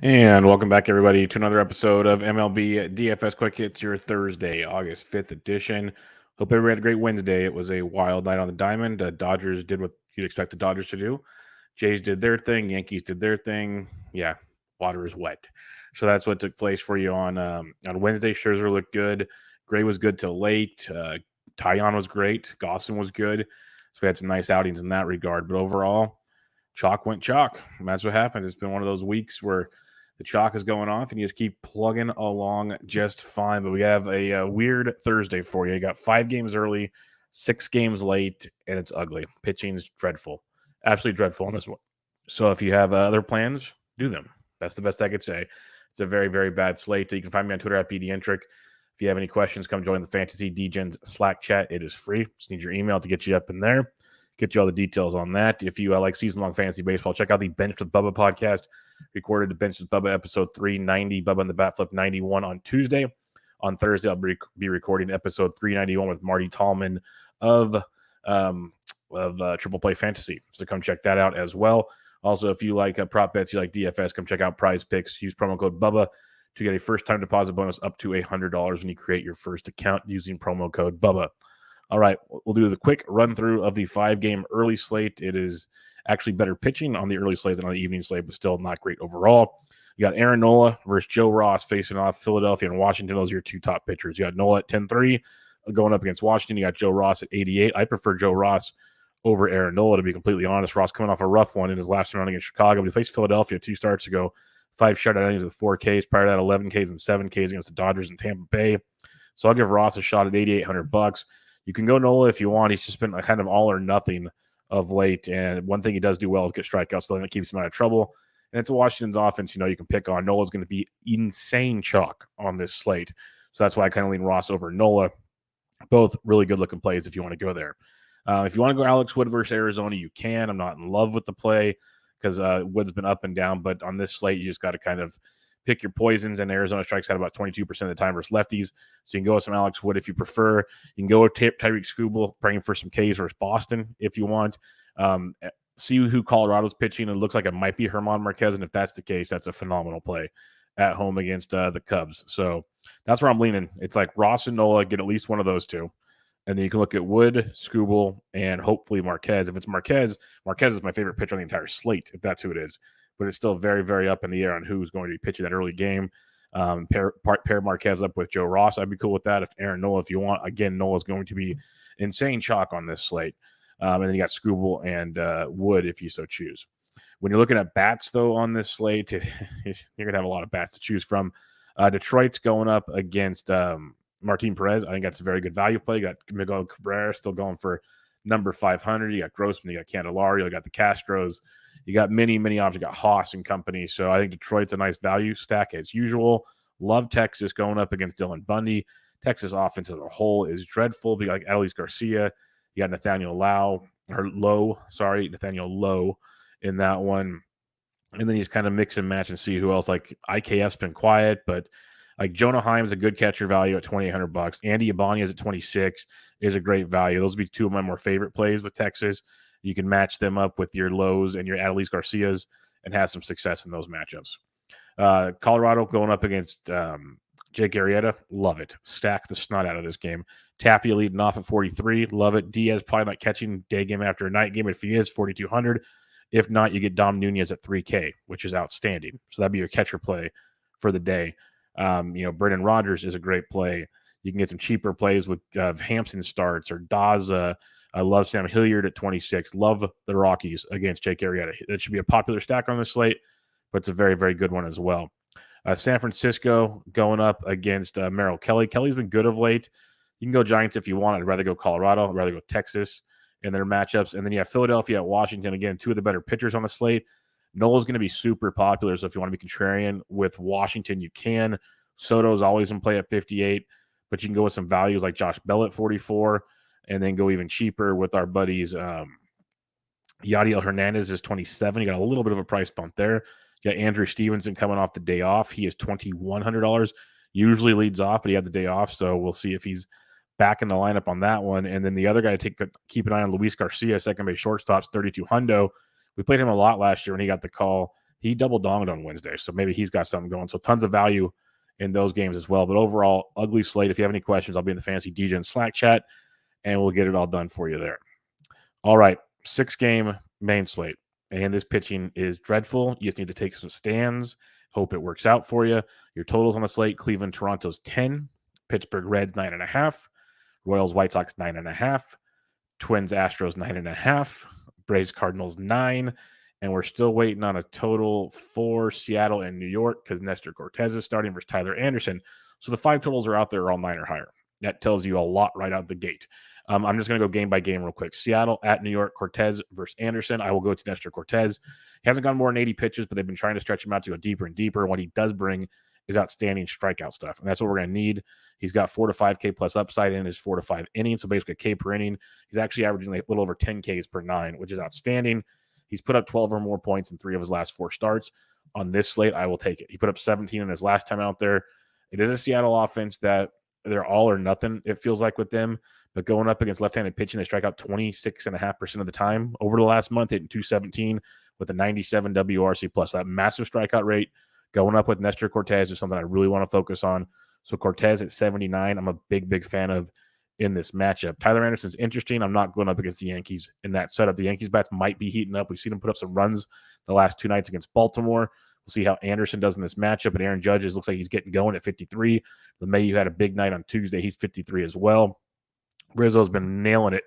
And welcome back, everybody, to another episode of MLB DFS Quick Hits, your Thursday, August 5th edition. Hope everybody had a great Wednesday. It was a wild night on the diamond. Dodgers did what you'd expect the Dodgers to do. Jays did their thing. Yankees did their thing. Yeah, water is wet. So that's what took place for you on Wednesday. Scherzer looked good. Gray was good till late. Tyon was great. Gosselin was good. So we had some nice outings in that regard. But overall, chalk went chalk. And that's what happened. It's been one of those weeks where the chalk is going off, and you just keep plugging along just fine. But we have a weird Thursday for you. You got 5 games early, 6 games late, and it's ugly. Pitching's dreadful. Absolutely dreadful on this one. So if you have other plans, do them. That's the best I could say. It's a very, very bad slate. You can find me on Twitter at BDentric. If you have any questions, come join the Fantasy DGens Slack chat. It is free. Just need your email to get you up in there. Get you all the details on that. If you like season-long fantasy baseball, check out the Bench with Bubba podcast. Recorded the Bench with Bubba episode 390, Bubba and the Bat Flip 91 on Tuesday. On Thursday, I'll be recording episode 391 with Marty Tallman of Triple Play Fantasy. So come check that out as well. Also, if you like prop bets, you like DFS, come check out Prize Picks. Use promo code Bubba to get a first-time deposit bonus up to $100 when you create your first account using promo code Bubba. All right, we'll do the quick run-through of the 5-game early slate. It is actually better pitching on the early slate than on the evening slate, but still not great overall. You got Aaron Nola versus Joe Ross facing off Philadelphia and Washington. Those are your 2 top pitchers. You got Nola at 10-3 going up against Washington. You got Joe Ross at 88. I prefer Joe Ross over Aaron Nola, to be completely honest. Ross coming off a rough one in his last round against Chicago. But he faced Philadelphia 2 starts ago, 5 shutout innings with 4 Ks. Prior to that, 11 Ks and 7 Ks against the Dodgers and Tampa Bay. So I'll give Ross a shot at $8,800. You can go Nola if you want. He's just been a kind of all or nothing of late. And one thing he does do well is get strikeouts, so that keeps him out of trouble. And it's Washington's offense, you can pick on. Nola's going to be insane chalk on this slate. So that's why I kind of lean Ross over Nola. Both really good looking plays if you want to go there. If you want to go Alex Wood versus Arizona, you can. I'm not in love with the play because Wood's been up and down. But on this slate, you just got to kind of pick your poisons, and Arizona strikes out about 22% of the time versus lefties. So you can go with some Alex Wood if you prefer. You can go with Tyreek Skubal, praying for some Ks versus Boston if you want. See who Colorado's pitching. It looks like it might be German Marquez, and if that's the case, that's a phenomenal play at home against the Cubs. So that's where I'm leaning. It's like Ross and Nola, get at least one of those 2. And then you can look at Wood, Skubal, and hopefully Marquez. If it's Marquez is my favorite pitcher on the entire slate, if that's who it is. But it's still very, very up in the air on who's going to be pitching that early game. Pair Marquez up with Joe Ross. I'd be cool with that. If Aaron Nola, if you want. Again, Nola's going to be insane chalk on this slate. And then you got Skubal and Wood if you so choose. When you're looking at bats, though, on this slate, you're going to have a lot of bats to choose from. Detroit's going up against Martin Perez. I think that's a very good value play. You got Miguel Cabrera still going for number 500. You got Grossman, you got Candelario, you got the Castros. You got many options. You got Haas and company. So I think Detroit's a nice value stack as usual. Love Texas going up against Dylan Bundy. Texas offense as a whole is dreadful. But you got like Adolis Garcia. You got Nathaniel Lowe in that one. And then he's kind of mix and match and see who else. Like IKF's been quiet, but like Jonah Heim's a good catcher value at $2,800. Andy Ibanez at 26 is a great value. Those would be 2 of my more favorite plays with Texas. You can match them up with your Lowe's and your Adolis Garcias and have some success in those matchups. Colorado going up against Jake Arrieta. Love it. Stack the snot out of this game. Tapia leading off at 43. Love it. Diaz probably not catching day game after night game. If he is, 4,200. If not, you get Dom Nunez at 3K, which is outstanding. So that'd be your catcher play for the day. Brendan Rodgers is a great play. You can get some cheaper plays with Hampson starts or Daza. I love Sam Hilliard at 26. Love the Rockies against Jake Arrieta. That should be a popular stack on the slate, but it's a very, very good one as well. San Francisco going up against Merrill Kelly. Kelly's been good of late. You can go Giants if you want. I'd rather go Colorado. I'd rather go Texas in their matchups. And then you have Philadelphia at Washington. Again, 2 of the better pitchers on the slate. Noel's going to be super popular, so if you want to be contrarian with Washington, you can. Soto's always in play at 58, but you can go with some values like Josh Bell at 44, and then go even cheaper with our buddies. Yadiel Hernandez is 27. You got a little bit of a price bump there. You got Andrew Stevenson coming off the day off. He is $2,100. Usually leads off, but he had the day off, so we'll see if he's back in the lineup on that one. And then the other guy to keep an eye on, Luis Garcia, second base shortstop's 32 hundo. We played him a lot last year when he got the call. He double donged on Wednesday, so maybe he's got something going. So tons of value in those games as well. But overall, ugly slate. If you have any questions, I'll be in the Fantasy DJ and Slack chat, and we'll get it all done for you there. All right, 6-game main slate. And this pitching is dreadful. You just need to take some stands. Hope it works out for you. Your totals on the slate: Cleveland, Toronto's 10, Pittsburgh Reds 9.5, Royals, White Sox 9.5, Twins, Astros 9.5, Braves, Cardinals 9, and we're still waiting on a total for Seattle and New York because Nestor Cortez is starting versus Tyler Anderson. So the 5 totals are out there, all 9 or higher. That tells you a lot right out the gate. I'm just going to go game by game real quick. Seattle at New York, Cortez versus Anderson. I will go to Nestor Cortez. He hasn't gone more than 80 pitches, but they've been trying to stretch him out to go deeper and deeper. What he does bring is outstanding strikeout stuff, and that's what we're going to need. He's got 4 to 5K plus upside in his 4 to 5 innings, so basically a K per inning. He's actually averaging like a little over 10 Ks per 9, which is outstanding. He's put up 12 or more points in 3 of his last 4 starts. On this slate, I will take it. He put up 17 in his last time out there. It is a Seattle offense that they're all or nothing, it feels like, with them. But going up against left-handed pitching, they strike out 26.5% of the time. Over the last month, hitting 217 with a 97 WRC plus. That massive strikeout rate going up with Nestor Cortez is something I really want to focus on. So Cortez at 79, I'm a big, big fan of in this matchup. Tyler Anderson's interesting. I'm not going up against the Yankees in that setup. The Yankees bats might be heating up. We've seen him put up some runs the last 2 nights against Baltimore. We'll see how Anderson does in this matchup. And Aaron Judge looks like he's getting going at 53. LeMahieu had a big night on Tuesday. He's 53 as well. Rizzo's been nailing it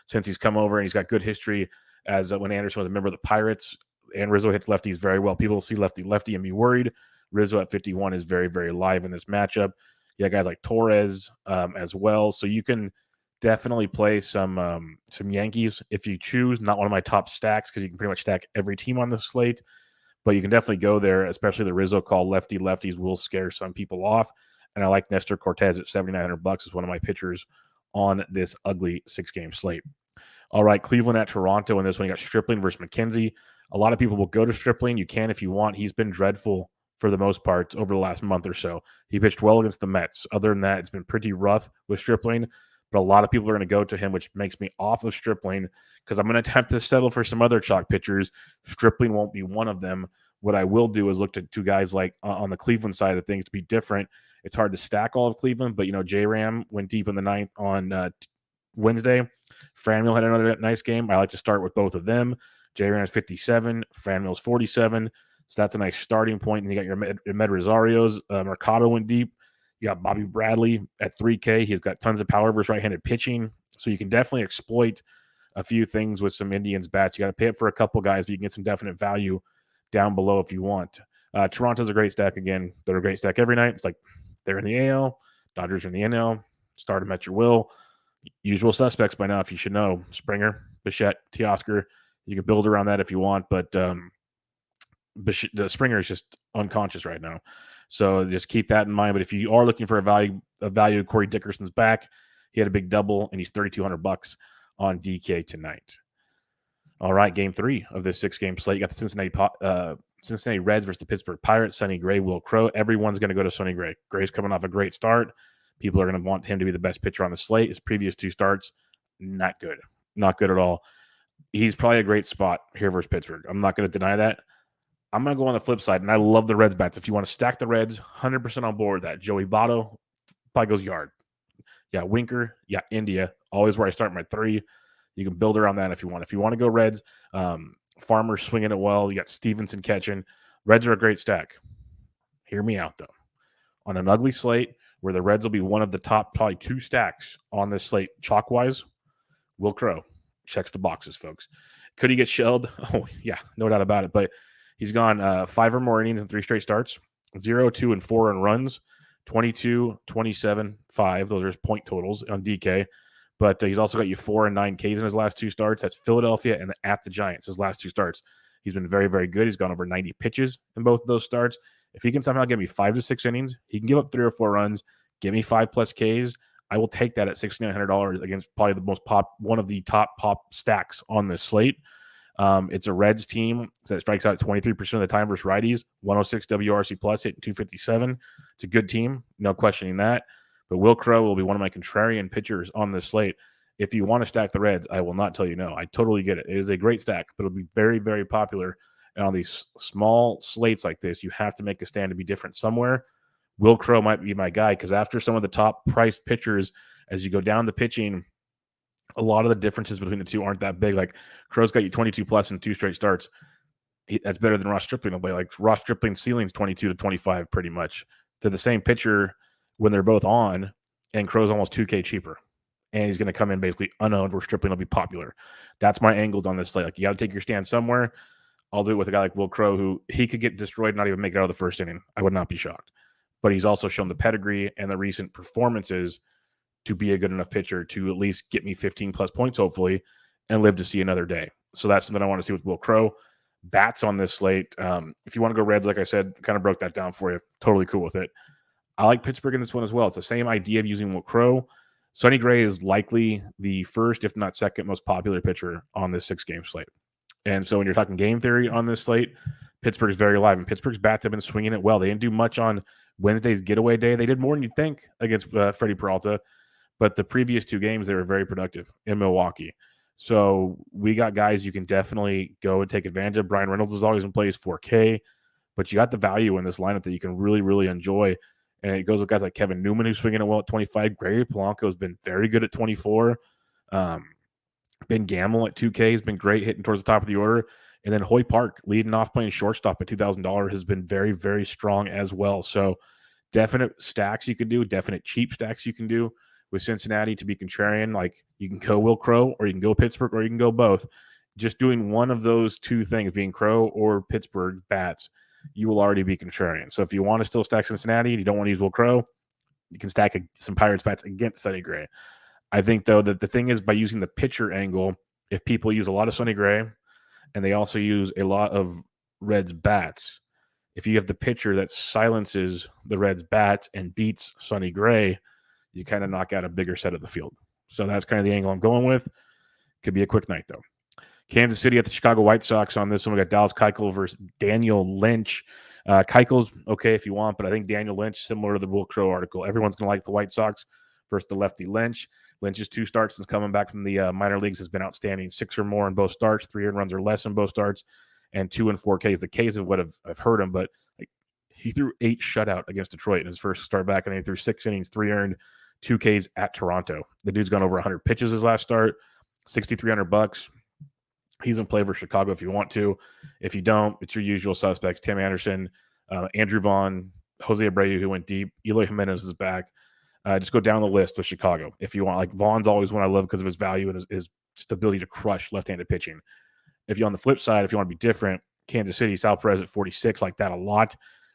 since he's come over, and he's got good history as when Anderson was a member of the Pirates. And Rizzo hits lefties very well. People will see lefty and be worried. Rizzo at 51 is very, very live in this matchup. You got guys like Torres as well. So you can definitely play some Yankees if you choose. Not one of my top stacks because you can pretty much stack every team on the slate. But you can definitely go there, especially the Rizzo call. Lefties will scare some people off. And I like Nestor Cortez at $7,900 as one of my pitchers on this ugly 6-game slate. All right, Cleveland at Toronto. And this one, you got Stripling versus McKenzie. A lot of people will go to Stripling. You can if you want. He's been dreadful for the most part over the last month or so. He pitched well against the Mets. Other than that, it's been pretty rough with Stripling. But a lot of people are going to go to him, which makes me off of Stripling because I'm going to have to settle for some other chalk pitchers. Stripling won't be one of them. What I will do is look to 2 guys like on the Cleveland side of things to be different. It's hard to stack all of Cleveland, but, J-Ram went deep in the 9th on Wednesday. Franmil had another nice game. I like to start with both of them. J-Ram is 57. Franmil's 47. So that's a nice starting point. And you got your Med Rosarios. Mercado went deep. You got Bobby Bradley at 3K. He's got tons of power versus right-handed pitching. So you can definitely exploit a few things with some Indians bats. You got to pay up for a couple guys, but you can get some definite value down below if you want. Toronto's a great stack again. They're a great stack every night. It's like they're in the AL. Dodgers are in the NL. Start them at your will. Usual suspects by now, if you should know. Springer, Bichette, Teoscar. You can build around that if you want, but the Springer is just unconscious right now. So just keep that in mind. But if you are looking for a value, Corey Dickerson's back. He had a big double, and he's $3,200 on DK tonight. All right, game 3 of this 6-game slate. You got the Cincinnati Reds versus the Pittsburgh Pirates. Sonny Gray, Will Crow. Everyone's going to go to Sonny Gray. Gray's coming off a great start. People are going to want him to be the best pitcher on the slate. His previous 2 starts, not good. Not good at all. He's probably a great spot here versus Pittsburgh. I'm not going to deny that. I'm going to go on the flip side, and I love the Reds bats. If you want to stack the Reds, 100% on board with that. Joey Votto probably goes yard. Yeah, Winker. Yeah, India. Always where I start my 3. You can build around that if you want. If you want to go Reds, Farmer swinging it well. You got Stevenson catching. Reds are a great stack. Hear me out, though. On an ugly slate where the Reds will be one of the top probably 2 stacks on this slate chalk-wise, Will Crow checks the boxes, folks. Could he get shelled? Oh, yeah, no doubt about it. But he's gone 5 or more innings in 3 straight starts, 0, 2, and 4 in runs, 22, 27, 5. Those are his point totals on DK. But he's also got you 4 and 9 Ks in his last 2 starts. That's Philadelphia and at the Giants, his last 2 starts. He's been very, very good. He's gone over 90 pitches in both of those starts. If he can somehow give me 5 to 6 innings, he can give up 3 or 4 runs, give me 5+ Ks. I will take that at $6,900 against probably the most one of the top pop stacks on this slate. It's a Reds team that strikes out 23% of the time versus righties, 106 WRC plus, hitting 257. It's a good team, no questioning that. But Will Crow will be one of my contrarian pitchers on this slate. If you want to stack the Reds, I will not tell you no. I totally get it. It is a great stack, but it'll be very, very popular And on these small slates like this, you have to make a stand to be different somewhere. Will Crow might be my guy because after some of the top priced pitchers, as you go down the pitching, a lot of the differences between the two aren't that big. Like Crow's got you 22 plus in 2 straight starts. That's better than Ross Stripling. Like Ross Stripling's ceiling's 22 to 25 pretty much to the same pitcher when they're both on, and Crow's almost 2K cheaper. And he's going to come in basically unowned where Stripling will be popular. That's my angles on this slate. Like you got to take your stand somewhere. I'll do it with a guy like Will Crow, who he could get destroyed and not even make it out of the first inning. I would not be shocked. But he's also shown the pedigree and the recent performances to be a good enough pitcher to at least get me 15 plus points, hopefully, and live to see another day. So that's something I want to see with Will Crow. Bats on this slate. If you want to go Reds, like I said, kind of broke that down for you. Totally cool with it. I like Pittsburgh in this one as well. It's the same idea of using Will Crow. Sonny Gray is likely the first, if not second, most popular pitcher on this 6-game slate. And so when you're talking game theory on this slate, Pittsburgh is very alive. And Pittsburgh's bats have been swinging it well. They didn't do much on Wednesday's getaway day. They did more than you'd think against Freddie Peralta. But the previous 2 games, they were very productive in Milwaukee. So we got guys you can definitely go and take advantage of. Brian Reynolds is always in place, 4K. But you got the value in this lineup that you can really, really enjoy. And it goes with guys like Kevin Newman, who's swinging it well at 25. Gary Polanco has been very good at 24. Ben Gamble at 2K has been great, hitting towards the top of the order. And then Hoy Park, leading off playing shortstop at $2,000, has been very, very strong as well. So definite stacks you can do, definite cheap stacks you can do with Cincinnati to be contrarian. Like you can go Will Crow, or you can go Pittsburgh, or you can go both. Just doing one of those 2 things, being Crow or Pittsburgh bats, you will already be contrarian. So if you want to still stack Cincinnati and you don't want to use Will Crow, you can stack some Pirates bats against Sonny Gray. I think, though, that the thing is by using the pitcher angle, if people use a lot of Sonny Gray and they also use a lot of Reds bats, if you have the pitcher that silences the Reds bats and beats Sonny Gray, you kind of knock out a bigger set of the field. So that's kind of the angle I'm going with. Could be a quick night, though. Kansas City at the Chicago White Sox on this one. We got Dallas Keuchel versus Daniel Lynch. Keuchel's okay if you want, but I think Daniel Lynch, similar to the Will Crow article, everyone's going to like the White Sox versus the lefty Lynch. Lynch's 2 starts since coming back from the minor leagues has been outstanding. 6 or more in both starts, 3 earned runs or less in both starts, and 2 and 4 Ks. The Ks of what I've heard him, but like he threw 8 shutout against Detroit in his first start back, and then he threw 6 innings, 3 earned, 2 Ks at Toronto. The dude's gone over 100 pitches his last start, $6,300. He's in play for Chicago if you want to. If you don't, it's your usual suspects: Tim Anderson, Andrew Vaughn, Jose Abreu, who went deep. Eloy Jimenez is back. Just go down the list with Chicago if you want. Like Vaughn's always one I love because of his value and his just ability to crush left-handed pitching. If you're on the flip side, if you want to be different, Kansas City, Sal Perez at 46, like that a lot.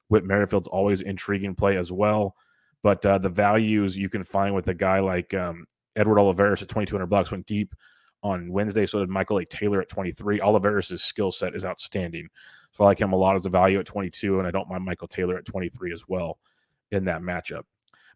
Whit Merrifield's always intriguing play as well. But the values you can find with a guy like Edward Olivares at $2,200 went deep on Wednesday. So did Michael A. Taylor at 23. Olivares' skill set is outstanding. So I like him a lot as a value at 22, and I don't mind Michael Taylor at 23 as well in that matchup.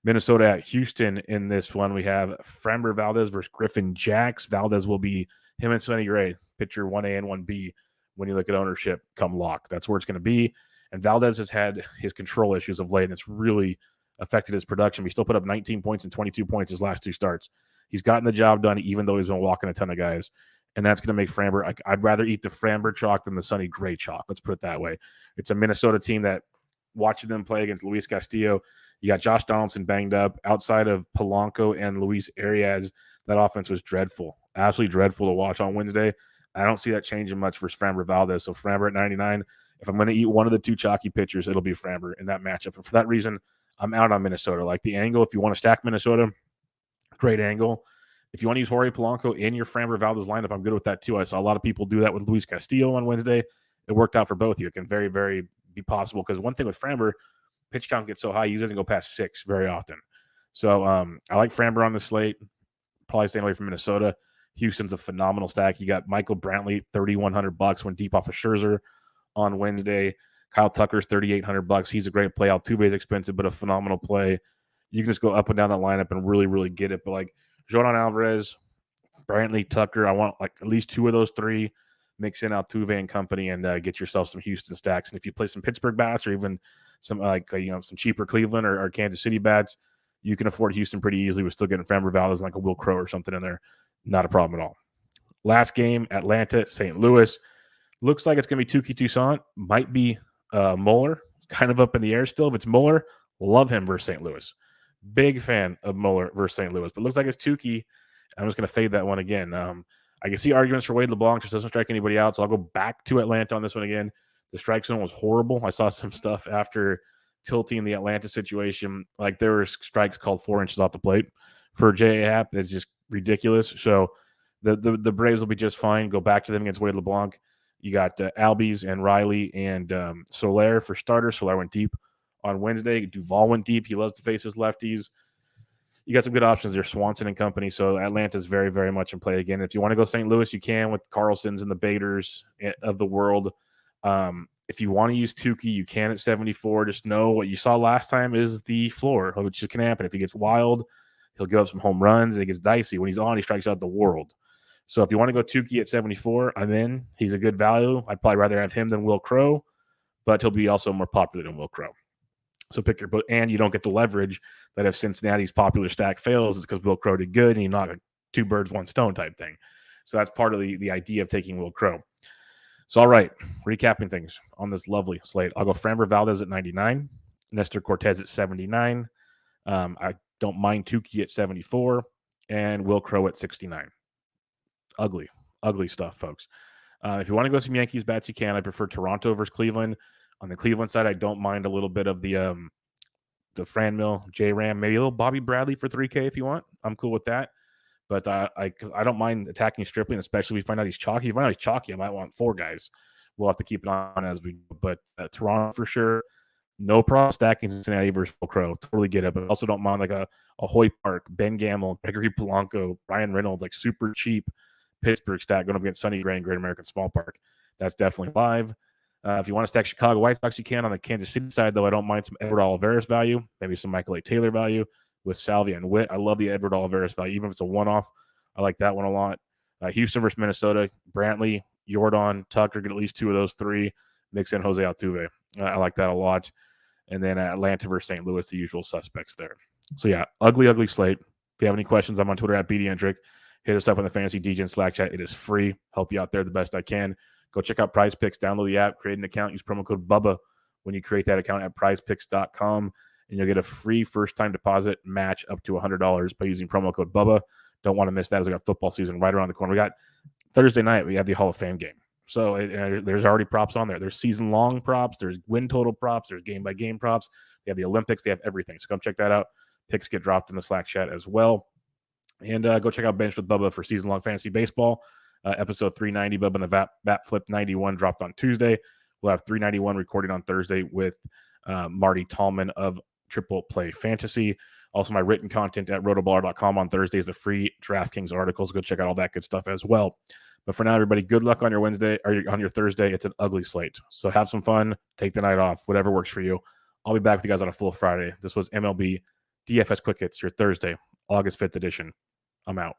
Minnesota at Houston in this one. We have Framber Valdez versus Griffin Jax. Valdez will be him and Sonny Gray, pitcher 1A and 1B when you look at ownership come lock. That's where it's going to be. And Valdez has had his control issues of late, and it's really affected his production. He still put up 19 points and 22 points his last 2 starts. He's gotten the job done, even though he's been walking a ton of guys. And that's going to make Framber, I'd rather eat the Framber chalk than the Sonny Gray chalk. Let's put it that way. It's a Minnesota team that, watching them play against Luis Castillo, you got Josh Donaldson banged up. Outside of Polanco and Luis Arias, that offense was dreadful. Absolutely dreadful to watch on Wednesday. I don't see that changing much for Framber Valdez. So Framber at 99, if I'm going to eat one of the 2 chalky pitchers, it'll be Framber in that matchup. And for that reason, I'm out on Minnesota. Like the angle, if you want to stack Minnesota, great angle. If you want to use Jorge Polanco in your Framber Valdez lineup, I'm good with that too. I saw a lot of people do that with Luis Castillo on Wednesday. It worked out for both of you. It can very, very be possible because one thing with Framber, pitch count gets so high, he doesn't go past 6 very often. So I like Framber on the slate. Probably staying away from Minnesota. Houston's a phenomenal stack. You got Michael Brantley, $3,100, went deep off of Scherzer on Wednesday. Kyle Tucker's $3,800. He's a great play. Altuve's expensive, but a phenomenal play. You can just go up and down that lineup and really, really get it. But like Jordan Alvarez, Brantley, Tucker, I want like at least 2 of those 3. Mix in Altuve and company and get yourself some Houston stacks. And if you play some Pittsburgh bats or even some some cheaper Cleveland or Kansas City bats, you can afford Houston pretty easily. We're still getting Framber Valdez like a Will Crow or something in there. Not a problem at all. Last game, Atlanta, St. Louis. Looks like it's going to be Tukey Toussaint. Might be Moeller. It's kind of up in the air still. If it's Moeller, love him versus St. Louis. Big fan of Moeller versus St. Louis. But looks like it's Tukey. I'm just going to fade that one again. I can see arguments for Wade LeBlanc. Just doesn't strike anybody out. So I'll go back to Atlanta on this one again. The strike zone was horrible. I saw some stuff after tilting the Atlanta situation. Like there were strikes called 4 inches off the plate for J.A. Happ. It's just ridiculous. So the Braves will be just fine. Go back to them against Wade LeBlanc. You got Albies and Riley and Soler for starters. Soler went deep on Wednesday. Duvall went deep. He loves to face his lefties. You got some good options there, Swanson and company. So Atlanta's very, very much in play again. If you want to go St. Louis, you can with Carlsons and the Baders of the world. If you want to use Tukey, you can at 74. Just know what you saw last time is the floor, which can happen. If he gets wild, he'll give up some home runs. And it gets dicey. When he's on, he strikes out the world. So if you want to go Tukey at 74, I'm in. He's a good value. I'd probably rather have him than Will Crow, but he'll be also more popular than Will Crow. So pick your – and you don't get the leverage that if Cincinnati's popular stack fails, it's because Will Crow did good and you knock a 2 birds, 1 stone type thing. So that's part of the idea of taking Will Crow. So, all right, recapping things on this lovely slate. I'll go Framber Valdez at 99, Nestor Cortez at 79. I don't mind Tukey at 74, and Will Crow at 69. Ugly stuff, folks. If you want to go some Yankees bats, you can. I prefer Toronto versus Cleveland. On the Cleveland side, I don't mind a little bit of the Franmil, J-Ram, maybe a little Bobby Bradley for 3K if you want. I'm cool with that. But I don't mind attacking Stripling, especially if we find out he's chalky. If we find out he's chalky, I might want 4 guys. We'll have to keep it on as we go. But Toronto for sure. No problem stacking Cincinnati versus Will Crow. Totally get it. But also don't mind like a Hoy Park, Ben Gamble, Gregory Polanco, Ryan Reynolds, like super cheap Pittsburgh stack going up against Sonny Gray and Great American Small Park. That's definitely live. If you want to stack Chicago White Sox, you can. On the Kansas City side, though, I don't mind some Edward Olivares value, maybe some Michael A. Taylor value with Salvia and Witt. I love the Edward Olivares value, even if it's a one-off. I like that one a lot. Houston versus Minnesota, Brantley, Jordan, Tucker, get at least 2 of those 3. Mix in Jose Altuve. I like that a lot. And then Atlanta versus St. Louis, the usual suspects there. So, yeah, ugly slate. If you have any questions, I'm on Twitter at BDendrick. Hit us up on the Fantasy DJ and Slack chat. It is free. Help you out there the best I can. Go check out Prize Picks. Download the app. Create an account. Use promo code Bubba when you create that account at prizepicks.com. And you'll get a free first-time deposit match up to $100 by using promo code Bubba. Don't want to miss that as we got football season right around the corner. We got Thursday night. We have the Hall of Fame game. So there's already props on there. There's season-long props. There's win total props. There's game-by-game props. They have the Olympics. They have everything. So come check that out. Picks get dropped in the Slack chat as well. And go check out Bench with Bubba for season-long fantasy baseball. Episode 390, Bubba and the Bat Flip 91 dropped on Tuesday. We'll have 391 recorded on Thursday with Marty Tallman of Triple Play Fantasy. Also, my written content at rotoballer.com on Thursdays, the free DraftKings articles. Go check out all that good stuff as well. But for now, everybody, good luck on your Wednesday or on your Thursday. It's an ugly slate. So have some fun. Take the night off. Whatever works for you. I'll be back with you guys on a full Friday. This was MLB DFS Quick Hits, your Thursday, August 5th edition. I'm out.